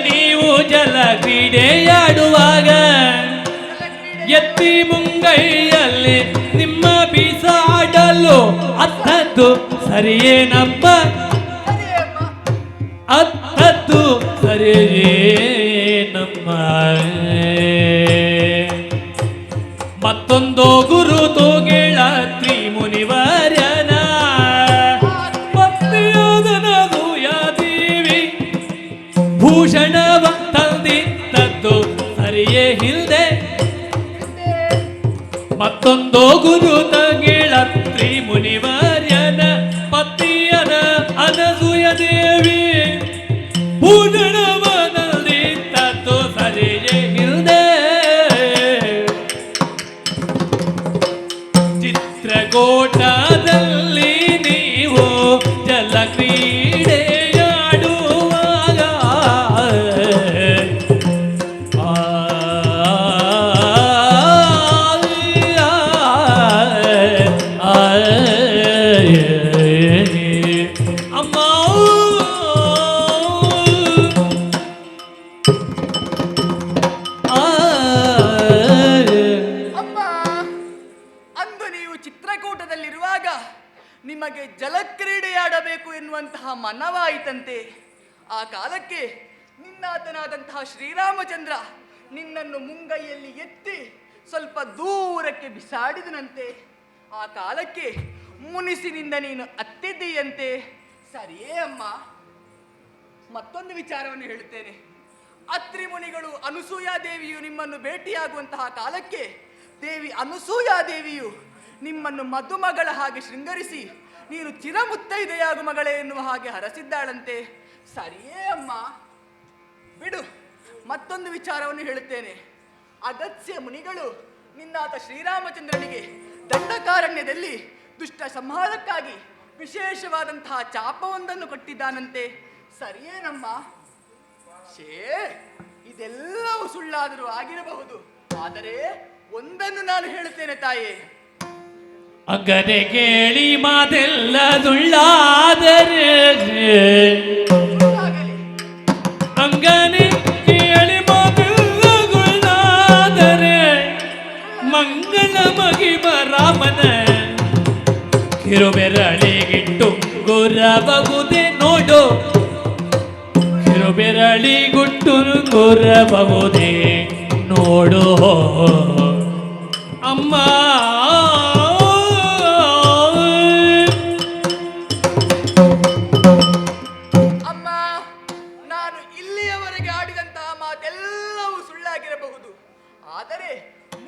ನೀವು ಜಲ ಕ್ರೀಡೆಯಾಡುವಾಗ ಎತ್ತಿ ಮುಂಗೈಯಲ್ಲಿ ನಿಮ್ಮ ಬೀಸಾಡಲು ಅತ್ತದ್ದು ಸರಿಯೇನಮ್ಮ ಅತ್ತದ್ದು ಸರಿಯೇನಮ್ಮ ಮತ್ತೊಂದು ಗುರುತು ಗೆಳತ್ರಿ ಮುನಿವರ್ಯನ ಪತ್ನಿಯಾದನದು ಯಾದೇವಿ ಭೂಷಣವ ತಂದಿದ್ದದ್ದು ಸರಿಯೇ ಇಲ್ದೆ ಮತ್ತೊಂದು ಗುರುತ ಗೆಳತ್ರಿ ಮುನಿವರ್ಯನ ಪತಿಯನ ಅನಸೂಯ ದೇವಿ ಭೂಷಣವ ತಂದಿದ್ದದ್ದು ಸರಿಯೇ ಇಲ್ದೆ ಚಿತ್ರಕೂಟದಲ್ಲಿ ನೀವು ಜಲ ಕ್ರೀಡೆಯಾಡುವಾಗ ಅಮ್ಮ ಚಿತ್ರಕೂಟದಲ್ಲಿರುವಾಗ ನಿಮಗೆ ಜಲಕ್ರೀಡೆಯಾಡಬೇಕು ಎನ್ನುವಂತಹ ಮನವಾಯಿತಂತೆ. ಆ ಕಾಲಕ್ಕೆ ನಿನ್ನಾತನಾದಂತಹ ಶ್ರೀರಾಮಚಂದ್ರ ನಿನ್ನನ್ನು ಮುಂಗೈಯಲ್ಲಿ ಎತ್ತಿ ಸ್ವಲ್ಪ ದೂರಕ್ಕೆ ಬಿಸಾಡಿದನಂತೆ. ಆ ಕಾಲಕ್ಕೆ ಮುನಿಸಿನಿಂದ ನೀನು ಅತ್ತಿದ್ದೀಯಂತೆ. ಸರಿಯೇ ಅಮ್ಮ. ಮತ್ತೊಂದು ವಿಚಾರವನ್ನು ಹೇಳುತ್ತೇನೆ. ಅತ್ರಿ ಮುನಿಗಳು ಅನಸೂಯಾದೇವಿಯು ನಿಮ್ಮನ್ನು ಭೇಟಿಯಾಗುವಂತಹ ಕಾಲಕ್ಕೆ ದೇವಿ ಅನಸೂಯಾದೇವಿಯು ನಿಮ್ಮನ್ನು ಮದುಮಗಳ ಹಾಗೆ ಶೃಂಗರಿಸಿ ನೀನು ಚಿರಮುತ್ತೈದೆಯಾಗು ಮಗಳೇ ಎನ್ನುವ ಹಾಗೆ ಹರಸಿದ್ದಾಳಂತೆ. ಸರಿಯೇ ಅಮ್ಮ. ಬಿಡು, ಮತ್ತೊಂದು ವಿಚಾರವನ್ನು ಹೇಳುತ್ತೇನೆ. ಅಗತ್ಯ ಮುನಿಗಳು ನಿನ್ನಾತ ಶ್ರೀರಾಮಚಂದ್ರನಿಗೆ ದಂಡಕಾರಣ್ಯದಲ್ಲಿ ದುಷ್ಟ ಸಂಹಾರಕ್ಕಾಗಿ ವಿಶೇಷವಾದಂತಹ ಚಾಪವೊಂದನ್ನು ಕೊಟ್ಟಿದ್ದಾನಂತೆ. ಸರಿಯೇನಮ್ಮ? ಇದೆಲ್ಲವೂ ಸುಳ್ಳಾದರೂ ಆಗಿರಬಹುದು. ಆದರೆ ಒಂದನ್ನು ನಾನು ಹೇಳುತ್ತೇನೆ ತಾಯೇ. ಅಗದೆ ಕೇಳಿ ಮಾತೆಲ್ಲ ಸುಳ್ಳಾದರೆ ಅಂಗನೆ ಕೇಳಿ ಮಾತೆಲ್ಲ ಸುಳ್ಳಾದರೆ ಮಂಗಳ ಮಗಿಮ ರಾಮನ ಕಿರುಬೆರಳಿಗಿಟ್ಟು ಗುರಬಹುದೇ ನೋಡು. ಕಿರುಬೆರಳಿಗುಟ್ಟು ಗುರಬಹುದೇ ನೋಡು ಅಮ್ಮ. ಅಮ್ಮ, ನಾನು ಇಲ್ಲಿಯವರೆಗೆ ಆಡಿದಂತಹ ಮಾತೆಲ್ಲವೂ ಸುಳ್ಳಾಗಿರಬಹುದು. ಆದರೆ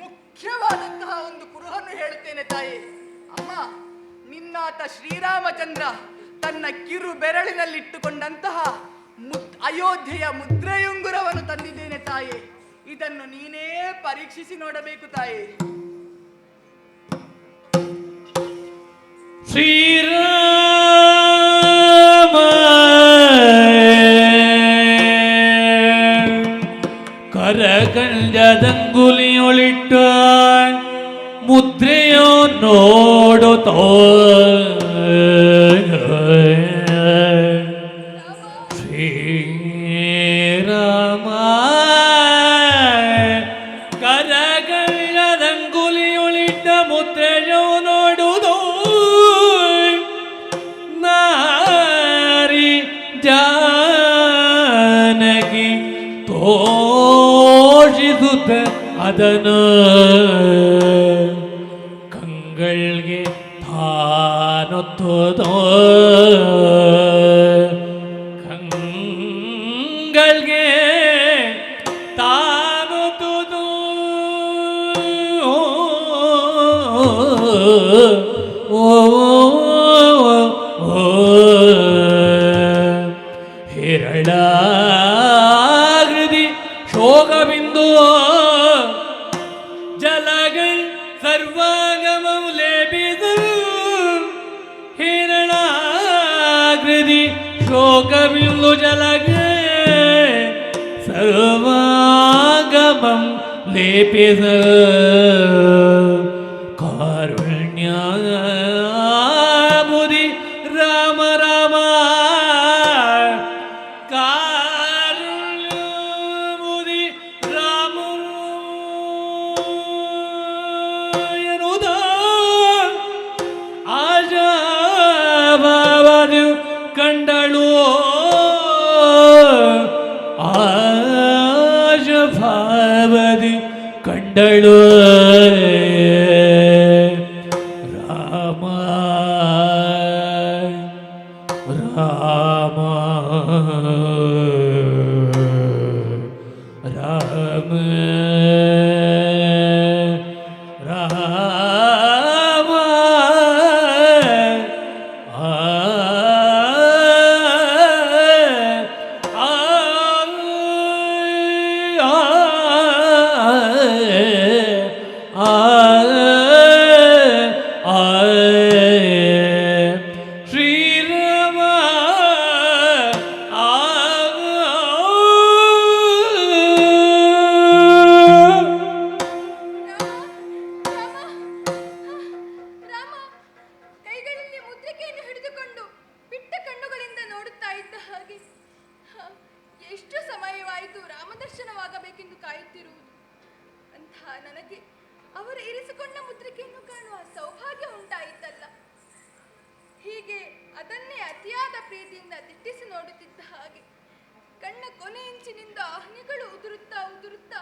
ಮುಖ್ಯವಾದಂತಹ ಒಂದು ಕುರುಹನ್ನು ಹೇಳುತ್ತೇನೆ ತಾಯಿ. ಅಮ್ಮ, ನಿನ್ನಾತ ಶ್ರೀರಾಮಚಂದ್ರ ತನ್ನ ಕಿರು ಬೆರಳಿನಲ್ಲಿಟ್ಟುಕೊಂಡಂತಹ ಅಯೋಧ್ಯೆಯ ಮುದ್ರೆಯುಂಗುರವನ್ನು ತಂದಿದ್ದೇನೆ ತಾಯಿ. ಇದನ್ನು ನೀನೇ ಪರೀಕ್ಷಿಸಿ ನೋಡಬೇಕು ತಾಯಿ. ಶ್ರೀರಾಮ ಕರಗಂಜದಂಗುಲಿಯೊಳಿಟ್ಟ ಮುದ್ರೆಯೋ ನೋಡುತ್ತೋ ಶ್ರೀರಾಮ ಕರಗಂಜದಂಗುಲಿಯೊಳಿಟ್ಟ ಮುದ್ರೆಯೋ ನೋಡುವುದೋ ನಾರಿ ಜಾನಕಿ ತೋಷಿಸುತ್ತ ಅದನ್ನು ಕಂಗಳಿಗೆ ತಾನೊತ್ತುದೋ ಕಂಗಳಿಗೆ ತಾನೊತ್ತುದೋ ಓ ಹಿರಳಾಗೃತಿ ಶೋಕಬಿಂದು ಜಲಗೈ ಸರ್ವಾಗಮಂ ಲೇಪಿದು ಹಿರಳಾಗೃತಿ ಶೋಕಬಿಂದು ಜಲಗೈ ಸರ್ವಾಗಮಂ ಲೇಪಿದ ಕಾರುಣ್ಯ ಮುದಿ ರಾಮ ರಾಮ ಕಾರುಣ್ಯ ಕಂಡಳು ರಾಮ ರಾಮ ರಾಮ ರಾಮ ಆ ಶ್ರೀರಾಮ ರಾಮ ಕೈಗಳಲ್ಲಿ ಮುದ್ರಿಕೆಯನ್ನು ಹಿಡಿದುಕೊಂಡು ಬಿಟ್ಟ ಕಣ್ಣುಗಳಿಂದ ನೋಡುತ್ತಾ ಇದ್ದ ಹಾಗೆ ಹ, ಎಷ್ಟು ಸಮಯವಾಯಿತು ರಾಮದರ್ಶನವಾಗಬೇಕೆಂದು ಕಾಯುತ್ತಿರುವುದು. ಅಂತಹ ನನಗೆ ಅವರು ಇರಿಸಿಕೊಂಡ ಮುದ್ರಿಕೆಯನ್ನು ಕಾಣುವ ಸೌಭಾಗ್ಯ ಉಂಟಾಯಿತಲ್ಲ. ಹೀಗೆ ಅದನ್ನೇ ಅತಿಯಾದ ಪ್ರೀತಿಯಿಂದ ದಿಟ್ಟಿಸಿ ನೋಡುತ್ತಿದ್ದ ಹಾಗೆ ಕಣ್ಣ ಕೊನೆ ಇಂಚಿನಿಂದ ಹನಿಗಳು ಉದುರುತ್ತಾ ಉದುರುತ್ತಾ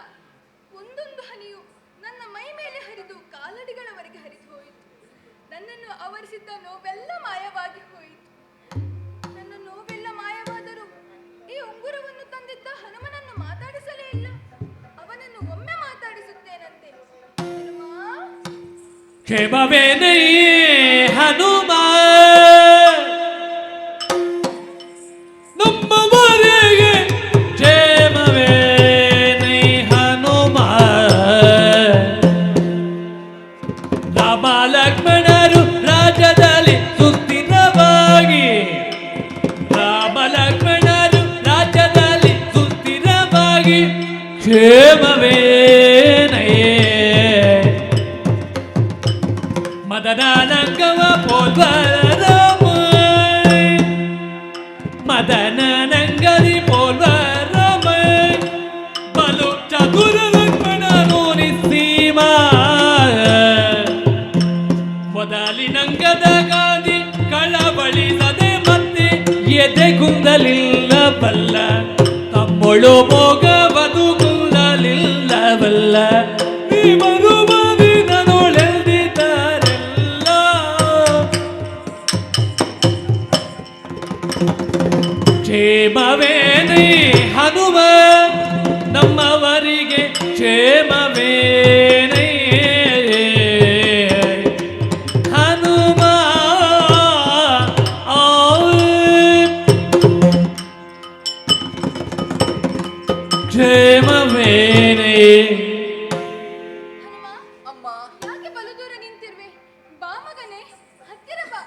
ಒಂದೊಂದು ಹನಿಯು ನನ್ನ ಮೈ ಮೇಲೆ ಹರಿದು ಕಾಲಡಿಗಳವರೆಗೆ ಹರಿದು ಹೋಯಿತು. ನನ್ನನ್ನು ಆವರಿಸಿದ್ದ ನೋವೆಲ್ಲ ಮಾಯವಾಗಿ ಹೋಯಿತು. ನನ್ನ ನೋವೆಲ್ಲ ಮಾಯವಾದರೂ ಈ ಉಂಗುರವನ್ನು ತಂದಿದ್ದ ಹನುಮನನ್ನು ಮಾತಾಡಿಸಲೇ ಇಲ್ಲ. ಅವನನ್ನು ಒಮ್ಮೆ ಮಾತಾಡಿಸುತ್ತೇನಂತೆ. ಹನುಮಾ, ಕ್ಷೇಮವೇನೇ ಹನುಮ ನಮ್ಮವರೆಗೆ ಕ್ಷೇಮವೇನೇ ಹನುಮ ರಾಮ ಲಕ್ಷ್ಮಣರು ರಾಜ್ಯದಲ್ಲಿ ಸುಸ್ಥಿರವಾಗಿ ರಾಮ ಲಕ್ಷ್ಮಣರು ರಾಜ್ಯದಲ್ಲಿ ಸುಸ್ಥಿರವಾಗಿ ಕ್ಷೇಮವೇನೇ ಮದನಾನಂಗವ ಪೋಲ್ವರಮ ಮದನಾನಂಗದಿ ಪೋಲ್ವರಮ ಬಲು ಚತುರ ಲಕ್ಷ್ಮಣನು ನಿಸ್ಸೀಮ ಮೊದಲಿನಂಗದ ಗಾದಿ ಕಳವಳಿಸದೆ ಮತ್ತೆ ಎದೆ ಕುಂದಲಿಲ್ಲವಲ್ಲ ತಮ್ಮೊಳು ಮೋಗವದು ಕುಂದಲಿಲ್ಲವಲ್ಲ ಈ ಮರುಮದಿನೊಳೆದಿದ್ದಾರೆಲ್ಲ ಕ್ಷೇಮವೇನೇ ಹನುಮ ನಮ್ಮವರಿಗೆ ಕ್ಷೇಮವೇನೇ ಹನುಮ ಆ ಕ್ಷೇಮವೇನೇ ಹನುಮ, ಅಮ್ಮ, ಯಾಕೆ ಬಲು ದೂರ ನಿಂತಿರುವೆ? ಬಾ ಮಗನೇ, ಹತ್ತಿರ ಬಾ.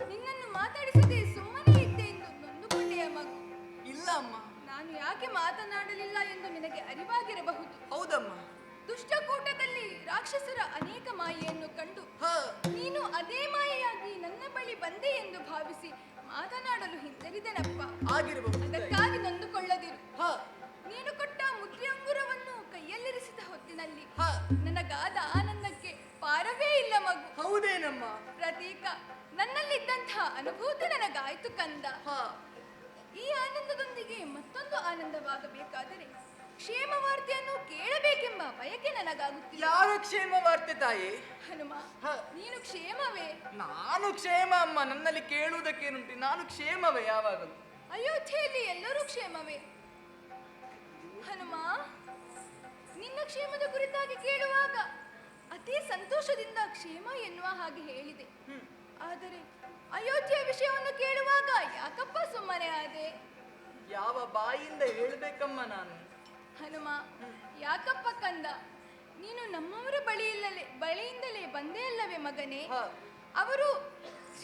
ನಿನ್ನನ್ನು ಮಾತಾಡಿಸದೆ ಸುಮ್ಮನೆ ಇದ್ದೆ ಎಂದು ನೊಂದುಕೊಂಡೆಯ ಮಗು. ಇಲ್ಲ ಅಮ್ಮ. ನಾನು ಯಾಕೆ ಮಾತನಾಡಲಿಲ್ಲ ಎಂದು ನಿನಗೆ ಅರಿವಾಗಿರಬಹುದು. ಹೌದಮ್ಮ. ದುಷ್ಟಕೂಟದಲ್ಲಿ ರಾಕ್ಷಸರ ಅನೇಕ ಮಾಯೆಯನ್ನು ಕಂಡು ಹ ನೀನು ಅದೇ ಮಾಯೆಯಾಗಿ ನನ್ನ ಬಳಿ ಬಂದೆ ಎಂದು ಭಾವಿಸಿ ಮಾತನಾಡಲು ಹಿಂಜರಿದೆನಪ್ಪ. ಆಗಿರಬಹುದು. ಅದಕ್ಕಾಗಿ ನೊಂದುಕೊಳ್ಳದಿರು. ಹ ನೀನು ಕೊಟ್ಟ ಮುದ್ರಿ ಉಂಗುರವನ್ನು ಕೈಯಲ್ಲಿರಿಸಿದ ಹೊತ್ತಿನಲ್ಲಿ ಹ ನನಗಾದ ಆನಂದಕ್ಕೆ ಪಾರವೇ ಇಲ್ಲ ಮಗು. ಹೌದೇನಮ್ಮ. ಪ್ರತೀಕ, ನನ್ನಲ್ಲಿದ್ದಂತಹ ಅನುಭೂತಿ ನನಗಾಯ್ತು ಕಂದ. ಹ ಈ ಆನಂದದೊಂದಿಗೆ ಮತ್ತೊಂದು ಆನಂದವಾಗಬೇಕಾದರೆ ಕ್ಷೇಮ ವಾರ್ತೆಯನ್ನು ಕೇಳಬೇಕೆಂಬ ಬಯಕೆ ನನಗಾಗುತ್ತಿಲ್ಲ. ಯಾವ ಕ್ಷೇಮ ವಾರ್ತೆ ತಾಯಿ? ಹನುಮ, ಹ ನೀನು ಕ್ಷೇಮವೇ? ನಾನು ಕ್ಷೇಮ ಅಮ್ಮ. ನನ್ನಲ್ಲಿ ಕೇಳುವುದಕ್ಕೇನುಂಟು? ನಾನು ಕ್ಷೇಮವೇ ಯಾವಾಗಲೂ. ಅಯೋಧ್ಯೆಯಲ್ಲಿ ಎಲ್ಲರೂ ಕ್ಷೇಮವೇ? ಹನುಮ, ನಿನ್ನ ಕ್ಷೇಮದ ಕುರಿತಾಗಿ ಕೇಳುವಾಗ ಅತಿ ಸಂತೋಷದಿಂದ ಕ್ಷೇಮ ಎನ್ನುವ ಹಾಗೆ ಹೇಳಿದೆ. ಆದರೆ ಅಯೋಧ್ಯೆಯ ವಿಷಯವನ್ನು ಕೇಳುವಾಗ ಯಾಕಪ್ಪ ಸುಮ್ಮನೆ ಆದೆ? ಯಾವ ಬಾಯಿಯಿಂದ ಹೇಳ್ಬೇಕಮ್ಮ ನಾನು? ಹನುಮ, ಯಾಕಪ್ಪ ಕಂದ? ನೀನು ನಮ್ಮವರ ಬಳಿಯಿಂದಲೇ ಬಂದೇ ಅಲ್ಲವೇ ಮಗನೇ? ಹ ಅವರು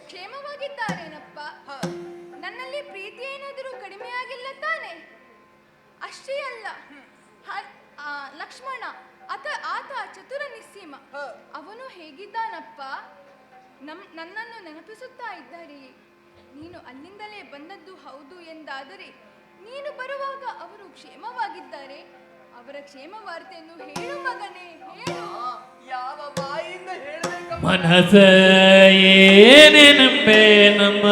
ಕ್ಷೇಮವಾಗಿದ್ದಾರೇನಪ್ಪ? ಹ ನನ್ನಲ್ಲಿ ಪ್ರೀತಿ ಏನಾದರೂ ಕಡಿಮೆಯಾಗಿಲ್ಲ ತಾನೆ? ಅಷ್ಟೇ ಅಲ್ಲ, ಲಕ್ಷ್ಮಣ ಆತ ಚತುರ ನಿಸ್ಸೀಮ. ಹ ಅವನು ಹೇಗಿದ್ದಾನಪ್ಪ? ನನ್ನನ್ನು ನೆನಪಿಸುತ್ತಾ ಇದ್ದಾರೆಯೇ? ನೀನು ಅಲ್ಲಿಂದಲೇ ಬಂದದ್ದು ಹೌದು ಎಂದಾದರೆ ನೀನು ಬರುವಾಗ ಅವರು ಕ್ಷೇಮವಾಗಿದ್ದಾರೆ. ಅವರ ಕ್ಷೇಮ ವಾರ್ತೆಯನ್ನು ಹೇಳು ಮಗನೇ, ಹೇಳು. ಯಾವ ಬಾಯಿಯಿಂದ ಹೇಳ್ಬೇಕಮ್ಮ? ಮನಸ ಏನೇ ನಂಬೆ ನಮ್ಮ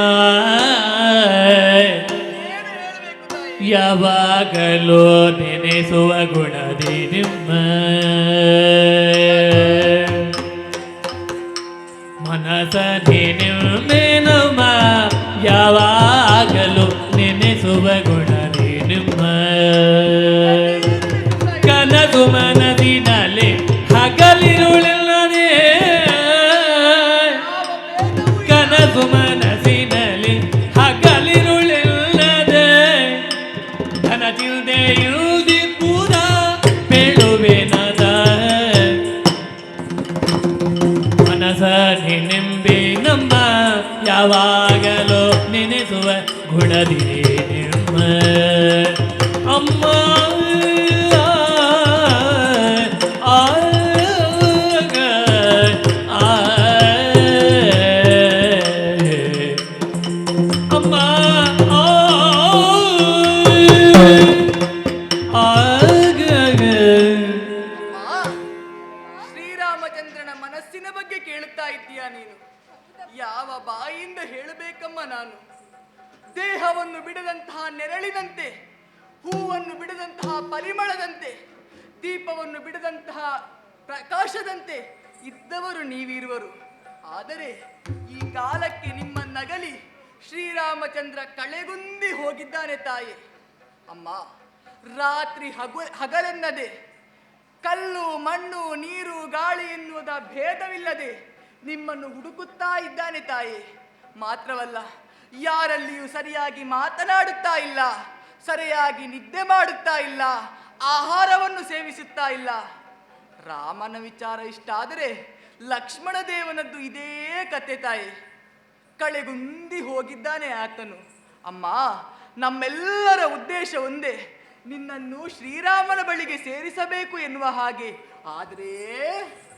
ಏನು ಹೇಳ್ಬೇಕು ತಾಯಿ? ಯಾವಾಗಲೂ ನೆನೆಸುವ ಗುಣದಿ ನಿಮ್ಮ ಮನಸ ನಿಮ್ಮೇನಮ್ಮ ಯಾವಾಗಲೂ ನೆನೆಸುವ ಗುಣದಿ ನಿಮ್ಮ ಕನಸು ಮನದಿನಲ್ಲಿ ಹಗಲಿರುಳೆಲ್ಲದೆ ಕನಸು ಮನಸ್ಸಿನಲ್ಲಿ ಹಗಲಿರುಳೆಲ್ಲದೆ ಧನದಿಲ್ದೆ ಇರುದಿ ಕೂಡ ಬೇಡುವೆನದ ಮನಸ ನಿಂಬೆ ನಮ್ಮ ಯಾವಾಗಲೂ ನೆನೆಸುವ ಗುಣದಿ ನಿಮ್ಮ ಅಮ್ಮ ಶ್ರೀರಾಮಚಂದ್ರನ ಮನಸ್ಸಿನ ಬಗ್ಗೆ ಕೇಳುತ್ತಾ ಇದ್ದೀಯಾ ನೀನು? ಯಾವ ಬಾಯಿಂದ ಹೇಳಬೇಕಮ್ಮ ನಾನು? ದೇಹವನ್ನು ಬಿಡದಂತಹ ನೆರಳಿನಂತೆ, ಹೂವನ್ನು ಬಿಡದಂತಹ ಪರಿಮಳದಂತೆ, ದೀಪವನ್ನು ಬಿಡದಂತಹ ಪ್ರಕಾಶದಂತೆ ಇದ್ದವರು ನೀವಿರುವರು. ಆದರೆ ಈ ಕಾಲಕ್ಕೆ ನಿಮ್ಮ ನಗಲಿ ಶ್ರೀರಾಮಚಂದ್ರ ಕಳೆಗುಂದಿ ಹೋಗಿದ್ದಾನೆ ತಾಯಿ. ಅಮ್ಮ, ರಾತ್ರಿ ಹಗಲೆನ್ನದೆ, ಕಲ್ಲು ಮಣ್ಣು ನೀರು ಗಾಳಿ ಎನ್ನುವುದ ಭೇದವಿಲ್ಲದೆ ನಿಮ್ಮನ್ನು ಹುಡುಕುತ್ತಾ ಇದ್ದಾನೆ ತಾಯಿ. ಮಾತ್ರವಲ್ಲ, ಯಾರಲ್ಲಿಯೂ ಸರಿಯಾಗಿ ಮಾತನಾಡುತ್ತಾ ಇಲ್ಲ, ಸರಿಯಾಗಿ ನಿದ್ದೆ ಮಾಡುತ್ತಾ ಇಲ್ಲ, ಆಹಾರವನ್ನು ಸೇವಿಸುತ್ತಾ ಇಲ್ಲ. ರಾಮನ ವಿಚಾರ ಇಷ್ಟಾದರೆ ಲಕ್ಷ್ಮಣ ದೇವನದ್ದು ಇದೇ ಕತೆ ತಾಯಿ. ಕಳೆಗುಂದಿ ಹೋಗಿದ್ದಾನೆ ಆತನು. ಅಮ್ಮ, ನಮ್ಮೆಲ್ಲರ ಉದ್ದೇಶ ಒಂದೇ, ನಿನ್ನನ್ನು ಶ್ರೀರಾಮನ ಬಳಿಗೆ ಸೇರಿಸಬೇಕು ಎನ್ನುವ ಹಾಗೆ. ಆದರೆ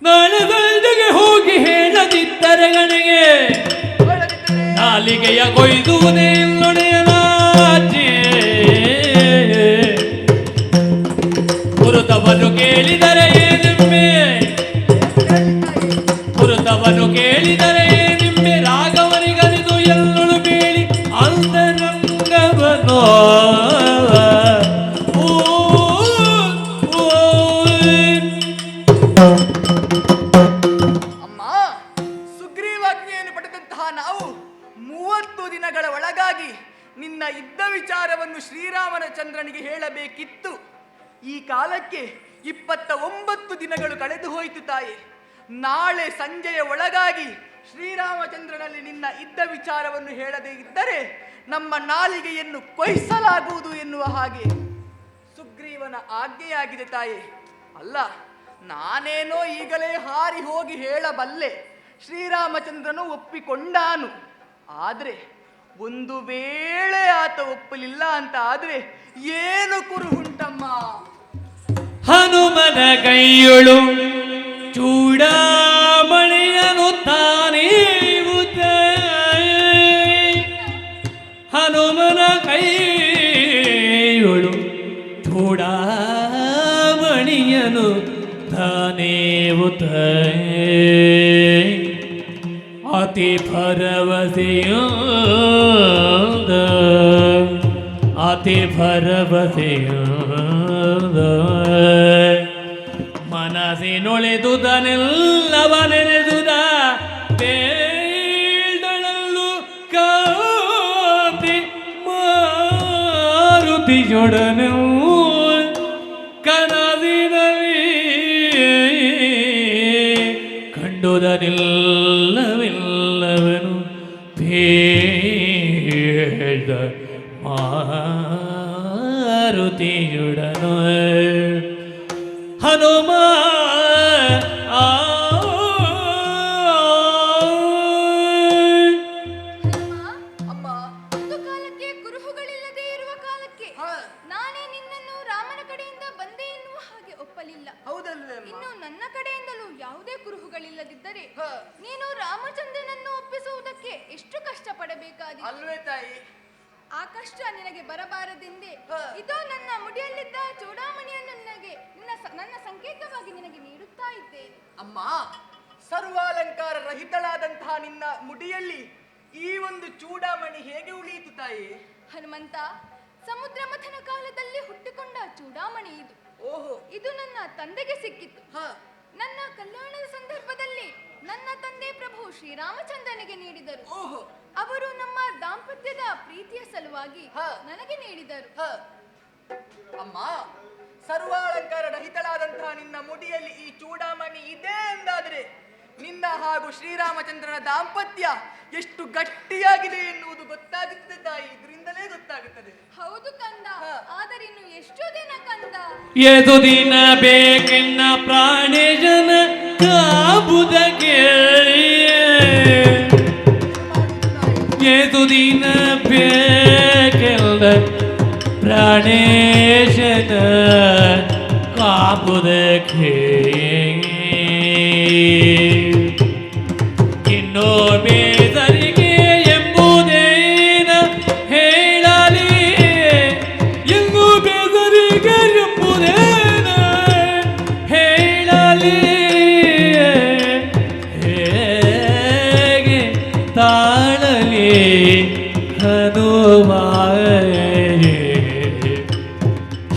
ನಾಳೆ ಬೆಳಗ್ಗೆ ಹೋಗಿ ಹೇಳದಿದ್ದರೆ ನನಗೆ ನಾಲಿಗೆಯ ಕೊಯ್ದುವುದೇ ನೊಡೆಯಲಾಚೆ. ಪುರುತವನ್ನು ಕೇಳಿದರೆ ಏನೆಂಬೆ, ಪುರುತವನ್ನು ಕೇಳಿದರೆ ಏನೆಂಬೆ, ರಾಘವನಿಗಲಿದು ಎಲ್ಲಳು ಬೇಡಿ ಅಂತರಂಗವನೋ. ಅಮ್ಮ, ಸುಗ್ರೀವಾಜ್ಞೆಯನ್ನು ಪಡೆದಂತಹ ನಾವು 30 ದಿನಗಳ ಒಳಗಾಗಿ ನಿನ್ನ ಇದ್ದ ವಿಚಾರವನ್ನು ಶ್ರೀರಾಮನ ಚಂದ್ರನಿಗೆ ಹೇಳಬೇಕಿತ್ತು. ಈ ಕಾಲಕ್ಕೆ 29 ದಿನಗಳು ಕಳೆದು ಹೋಯಿತು ತಾಯಿ. ನಾಳೆ ಸಂಜೆಯ ಒಳಗಾಗಿ ಶ್ರೀರಾಮಚಂದ್ರನಲ್ಲಿ ನಿನ್ನ ಇದ್ದ ವಿಚಾರವನ್ನು ಹೇಳದೇ ಇದ್ದರೆ ನಮ್ಮ ನಾಲಿಗೆಯನ್ನು ಕೊಯ್ಸಲಾಗುವುದು ಎನ್ನುವ ಹಾಗೆ ಸುಗ್ರೀವನ ಆಜ್ಞೆಯಾಗಿದೆ ತಾಯಿ. ಅಲ್ಲ, ನಾನೇನೋ ಈಗಲೇ ಹಾರಿ ಹೋಗಿ ಹೇಳಬಲ್ಲೆ, ಶ್ರೀರಾಮಚಂದ್ರನು ಒಪ್ಪಿಕೊಂಡಾನು. ಆದರೆ ಒಂದು ವೇಳೆ ಆತ ಒಪ್ಪಲಿಲ್ಲ ಅಂತ ಆದ್ರೆ ಏನು ಕುರುಹುಂಟಮ್ಮ? ಹನುಮನ ಕೈಯೊಳು ಚೂಡಾಮಣಿಯನು ತಾನೇವುತ್ತ, ಹನುಮನ ಕೈಯೊಳು ಚೂಡಾಮಣಿಯನು ತಾನೇವುತ್ತ, ಅತಿ ಭರವಸೆಯಾದ, ಅತಿ ಭರವಸೆಯಾದ, ಮನಸ್ಸಿನೊಳೆದುದನೆಲ್ಲವ ನೆನೆದುದ ಬೇಡಳಲ್ಲು ಕಾಂತಿ ಮಾರುತಿಯೊಡನೆ ಕನಸಿನಲ್ಲಿ ಕಂಡುದನಿಲ್ಲವೆಲ್ಲವನು ಬೇಡ ಮಾರುತಿಯೊಡನು ಹನುಮ. ಅಮ್ಮ, ಒಂದು ಕಾಲಕ್ಕೆ ಕುರುಹುಗಳಿಲ್ಲದೆ ಇರುವ ಕಾಲಕ್ಕೆ ನಾನೇ ನಿನ್ನನ್ನು ರಾಮನ ಕಡೆಯಿಂದ ಬಂದೆ ಎನ್ನುವ ಹಾಗೆ ಒಪ್ಪಲಿಲ್ಲ. ಹೌದಲ್ವೇ ಅಮ್ಮ? ಇನ್ನು ನನ್ನ ಕಡೆಯಿಂದಲೂ ಯಾವುದೇ ಕುರುಹುಗಳಿಲ್ಲದಿದ್ದರೆ ನೀನು ರಾಮಚಂದ್ರನನ್ನು ಒಪ್ಪಿಸುವುದಕ್ಕೆ ಎಷ್ಟು ಕಷ್ಟ ಪಡಬೇಕಾಗಿದೆ ಅಲ್ವೇ ತಾಯಿ? ಆ ಕಷ್ಟ ನಿನಗೆ ಬರಬಾರದೆಂದೇ ಇದೋ ನನ್ನ ಮುಡಿಯಲ್ಲಿದ್ದ ಚೂಡಾಮಣಿಯನ್ನು ನನ್ನ ಸಂಕೇತವಾಗಿ ನಿನಗೆ ನೀಡುತ್ತಾ ಇದ್ದೇನೆ. ಅಮ್ಮ, ಸರ್ವಾಲಂಕಾರ ರಹಿತಳಾದಂತಹ ನಿನ್ನ ಮುಡಿಯಲ್ಲಿ ಈ ಒಂದು ಚೂಡಾಮಣಿ ಹೇಗೆ ಉಳಿಯಿತು ತಾಯಿ? ಹನುಮಂತ, ಸಮುದ್ರ ಮಥನ ಕಾಲದಲ್ಲಿ ಹುಟ್ಟಿಕೊಂಡ ಚೂಡಾಮಣಿ ಇದು. ಓಹೋ. ಇದು ನನ್ನ ತಂದೆಗೆ ಸಿಕ್ಕಿತ್ತು. ಹ. ನನ್ನ ಕಲ್ಯಾಣದ ಸಂದರ್ಭದಲ್ಲಿ ನನ್ನ ತಂದೆ ಪ್ರಭು ಶ್ರೀರಾಮಚಂದ್ರನಿಗೆ ನೀಡಿದರು. ಓಹೋ. ಅವರು ನಮ್ಮ ದಾಂಪತ್ಯದ ಪ್ರೀತಿಯ ಸಲುವಾಗಿ ನನಗೆ ನೀಡಿದರು. ಹ. ಅಮ್ಮ, ಸರ್ವಾಲಂಕಾರ ರಹಿತಳಾದಂತಹ ನಿನ್ನ ಮುಡಿಯಲ್ಲಿ ಈ ಚೂಡಾಮಣಿ ಇದೆ ಎಂದಾದರೆ ನಿನ್ನ ಹಾಗೂ ಶ್ರೀರಾಮಚಂದ್ರನ ದಾಂಪತ್ಯ ಎಷ್ಟು ಗಟ್ಟಿಯಾಗಿದೆ ಎನ್ನುವುದು ಗೊತ್ತಾಗುತ್ತದೆ ತಾಯಿ. ಇದರಿಂದಲೇ ಗೊತ್ತಾಗುತ್ತದೆ. ಹೌದು ಕಂದ, ಆದರೆ ಇನ್ನು ಎಷ್ಟು ದಿನ ಕಂದ? ಎದು ದಿನ ಬೇಕೆನ್ನ ಪ್ರಾಣೇಶನ ಕಾಬುದಕ್ಕೆ, ಎದು ದಿನ ಬೇಕೆಲ್ಲ ಪ್ರಾಣೇಶನ ಕಾಬುದಕ್ಕೆ. ಇನ್ನೋ ಬೇಸರಿಗೆ ಎಂಬುದೇನ ಹೇಳಲಿ, ಇನ್ನೂ ಬೇಸರಿಗೆ ಎಂಬುದೇನ ಹೇಳಲಿ, ಹೇಗೆ ತಾಳಲಿ ಹನುಮ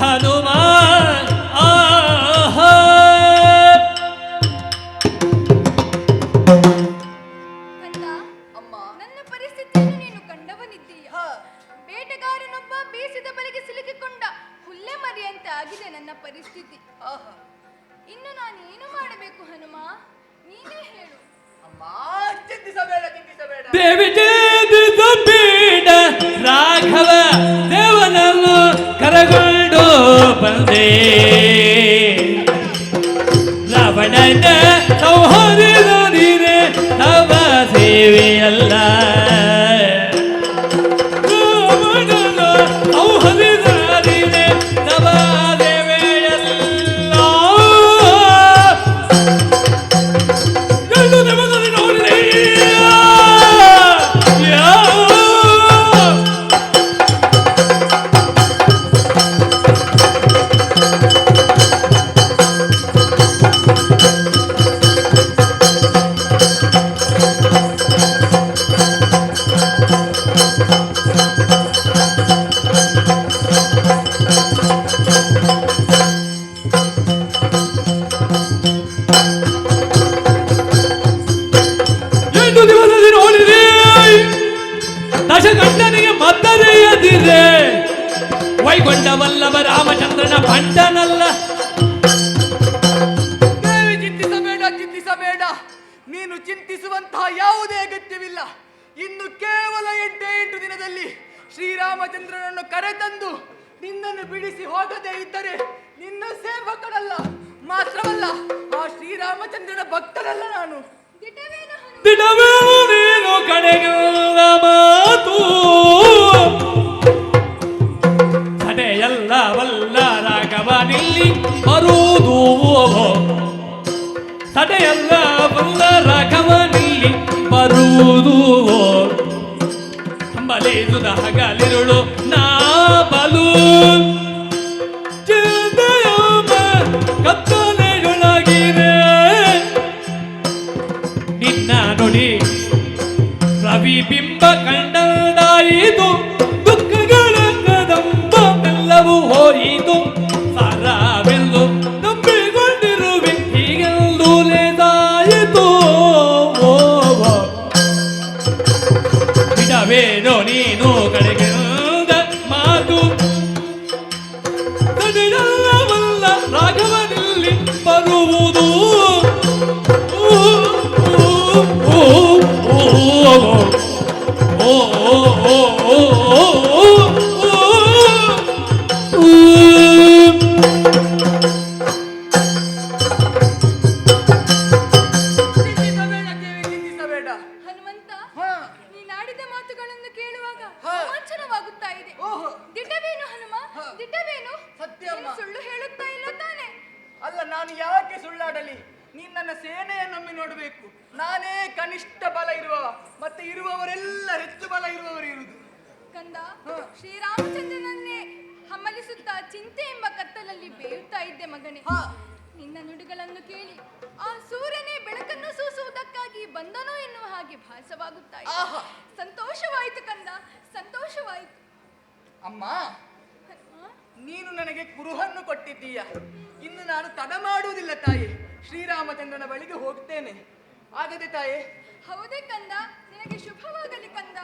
ಹನುಮ. ಕಂದ, ನನ್ನ ಪರಿಸ್ಥಿತಿಯನ್ನು ನೀನು ಕಂಡವನಿದ್ದೀಯ. ಬೇಟೆಗಾರನೊಬ್ಬ ಬೇಸಿದ ಬಲೆಗೆ ಸಿಲುಕಿಕೊಂಡ ಹುಲ್ಲೆ ಮರಿಯಂತೆ ಆಗಿದೆ ನನ್ನ ಪರಿಸ್ಥಿತಿ. ಇನ್ನು ನಾನು ಏನು ಮಾಡಬೇಕು ಹನುಮ, ನೀನೇ ಹೇಳು. ಅಮ್ಮ, ಚಿಂತಿಸಬೇಡ, ಚಿಂತಿಸಬೇಡ. ದೇವಿ ಬೇಡ ರಾಘವ ದೇವನನ್ನು ಕರಗೊಂಡು ಬಂದೆ, ರಾವಣನ ಸಂಹರಿಸಿದೆ ತವ ಸೇವೆಯಲ್ಲ, ರಾವಣನ ಸಂಹರಿಸಿದೆ ತವ ಸೇವೆಯಲ್ಲ. ಎಂದು ದೇವದಲ್ಲಿ ನೋಡಿದೆ ದಶಗಂಡನಿಗೆ ಮದ್ದರೆಯದಿರೆ ವೈಗೊಂಡವಲ್ಲವ ರಾಮಚಂದ್ರನ ಭಂಡನಲ್ಲ. ದೇವಿ, ಚಿಂತಿಸಬೇಡ, ಚಿಂತಿಸಬೇಡ. ನೀನು ಚಿಂತಿಸುವಂತಹ ಯಾವುದೇ ಅಗತ್ಯವಿಲ್ಲ. ಇನ್ನು ಕೇವಲ 8 ದಿನದಲ್ಲಿ ಶ್ರೀರಾಮಚಂದ್ರನನ್ನು ಕರೆತಂದು ನಿನ್ನನ್ನು ಬಿಡಿಸಿ ಹೋಗದೇ ಇದ್ದರೆ ನಿನ್ನ ಸೇವಕನಲ್ಲ, ಮಾತ್ರವಲ್ಲ ಆ ಶ್ರೀರಾಮಚಂದ್ರನ ಭಕ್ತನಲ್ಲ ನಾನು. ದಿಟವೇನು ಹನುಮ? ದಿಟವೇನು ನೀನು ಕಡೆಗೆಲ್ಲ ಮಾತು, ತಡೆಯಲ್ಲವಲ್ಲ ರಾಘವನಿಲ್ಲಿ ಬರುವುದು, ತಡೆಯಲ್ಲವಲ್ಲ ರಾಘವನಿಲ್ಲಿ ಬರುವುದು. ಬಲಿದುದ ಹಗಲಿರುಳು ನಾ ಬಲು ಚಿಂತೆಯೊಮ್ಮ ಕತ್ತಲೆಯೊಳಗಿರೆ, ನಿನ್ನ ನುಡಿ ರವಿ ಬಿಂಬ ಕಂಡಾಯಿತು, ದುಃಖಗಳ ಕದಂಬವೆಲ್ಲವೂ ಹೋಯಿತು, ಸಾರವೆಂದು ನಂಬಿಕೊಂಡಿರುವೆ ಹೀಗೆಂದು ಲೇದಾಯಿತು. ಬಿಡವೇನೋ ನೀನು ಕಡೆಗೆಂದ ಮಾತು, ತಡೆಯಲ್ಲವಲ್ಲ ರಾಘವನಲ್ಲಿ ಬರುವುದು. ಚಿಂತಿಸಬೇಡ ದೇವಿ, ಚಿಂತಿಸಬೇಡ. ಹನುಮಂತ, ಹ. ನೀನಾಡಿದ ಮಾತುಗಳನ್ನು ಕೇಳುವಾಗ ಹ. ರೋಮಾಂಚನವಾಗುತ್ತಾ ಇದೆ. ಓಹೋ. ದಿಟವೇನು ಹನುಮ? ಹ. ದಿಟವೇನು? ಸತ್ಯಮ್ಮ. ನೀನು ಸುಳ್ಳು ಹೇಳುತ್ತಾ ಇಲ್ಲ ತಾನೆ? ಅಲ್ಲ, ನಾನು ಯಾಕೆ ಸುಳ್ಳಾಡಲಿ? ನೀನ್ ನನ್ನ ಸೇನೆಯನ್ನೊಮ್ಮೆ ನೋಡಬೇಕು. ನಾನೇ ಕನಿಷ್ಠ ಬಲ ಇರುವವ, ಮತ್ತೆ ಇರುವವರೆಲ್ಲ ಹೆಚ್ಚು ಬಲ ಇರುವವರು ಇರುವುದು. ಕಂದ, ಹ. ಶ್ರೀರಾಮಚಂದ್ರನನ್ನೇ ಹಮ್ಮಲಿಸುತ್ತಾ ಚಿಂತೆ ಎಂಬ ಕತ್ತಲಲ್ಲಿ ಬೇಯುತ್ತಾ ಇದ್ದೆ ಮಗನೇ. ಹ. ನಿನ್ನ ನುಡಿಗಳನ್ನು ಕೇಳಿ ಆ ಸೂರ್ಯನೇ ಬೆಳಕನ್ನು ಸೂಸುವುದಕ್ಕಾಗಿ ಬಂದನೋ ಎನ್ನುವ ಹಾಗೆ ಭಾಸವಾಗುತ್ತಾ ಇದೆ. ಆಹಾ. ಸಂತೋಷವಾಯಿತು ಕಂದ, ಸಂತೋಷವಾಯಿತು. ಅಮ್ಮ, ನೀನು ನನಗೆ ಕುರುಹನ್ನು ಕೊಟ್ಟಿದ್ದೀಯ. ಇನ್ನು ನಾನು ತಡ ಮಾಡುವುದಿಲ್ಲ ತಾಯಿ, ಶ್ರೀರಾಮಚಂದ್ರನ ಬಳಿಗೆ ಹೋಗ್ತೇನೆ. ಆಗದೆ ತಾಯಿ? ಹೌದೇ ಕಂದ, ನಿನಗೆ ಶುಭವಾಗಲಿ ಕಂದ.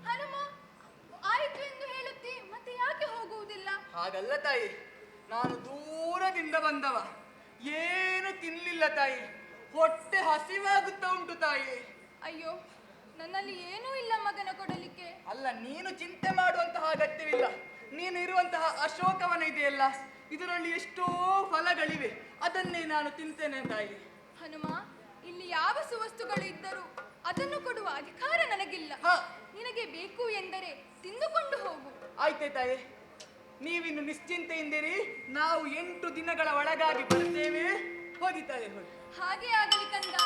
ಹನುಮ, ಆಯಿತು ಎಂದು ಹೇಳುತ್ತಿ ಮತ್ತೆ ಯಾಕೆ ಹೋಗುವುದಿಲ್ಲ? ಹಾಗಲ್ಲ ತಾಯಿ, ನಾನು ದೂರದಿಂದ ಬಂದವ, ಏನು ತಿನ್ನಲಿಲ್ಲ ತಾಯಿ, ಹೊಟ್ಟೆ ಹಸಿವಾಗುತ್ತಾ ಉಂಟು ತಾಯಿ. ಅಯ್ಯೋ, ನನ್ನಲ್ಲಿ ಏನೂ ಇಲ್ಲ ಮಗನ ಕೊಡಲಿಕ್ಕೆ. ಅಲ್ಲ, ನೀನು ಚಿಂತೆ ಮಾಡುವಂತಹ ಅಗತ್ಯವಿಲ್ಲ. ನೀನು ಇರುವಂತಹ ಅಶೋಕವನ ಇದೆಯಲ್ಲ, ಇದರಲ್ಲಿ ಎಷ್ಟೋ ಫಲಗಳಿವೆ, ಅದನ್ನೇ ನಾನು ತಿಂತೇನೆ ತಾಯಿ. ಹನುಮ, ಇಲ್ಲಿ ಯಾವ ಸುವಸ್ತುಗಳು ಇದ್ದರೂ ಅದನ್ನು ಕೊಡುವ ಅಧಿಕಾರ ನನಗಿಲ್ಲ. ನಿನಗೆ ಬೇಕು ಎಂದರೆ ತಿಂದುಕೊಂಡು ಹೋಗು. ಆಯ್ತೆ ತಾಯಿ, ನೀವಿನ್ನು ನಿಶ್ಚಿಂತೆಯಿಂದಿರಿ. ನಾವು 8 ದಿನಗಳ ಒಳಗಾಗಿ ಬರ್ತೇವೆ. ಹೋಗಿ ತಾಯಿ, ಹೋಗಿ. ಹಾಗೆ ಆಗಲಿ ಕಂದ.